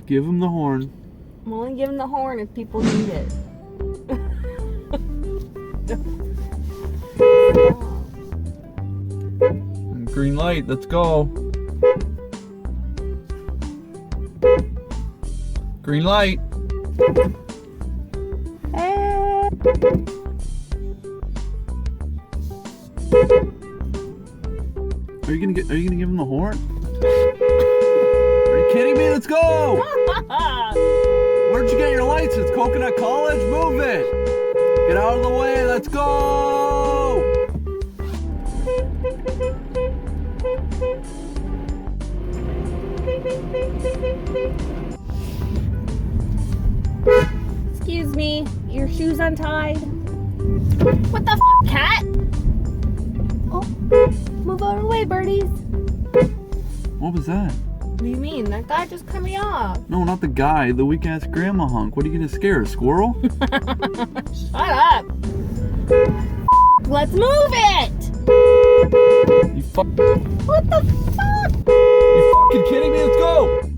Give him the horn. I'm only giving the horn if people need it. Green light, let's go. Green light. Are you gonna give him the horn? Are you kidding me? Let's go! Where'd you get your license? Coconut College? Move it! Get out of the way, let's go! Excuse me, your shoes untied? What the cat? Oh, move out of the way, birdies. What was that? What do you mean? That guy just cut me off. No, not the guy, the weak ass grandma hunk. What are you gonna scare? A squirrel? Shut up. Let's move it! You fuck. What the fuck? You fucking kidding me? Let's go!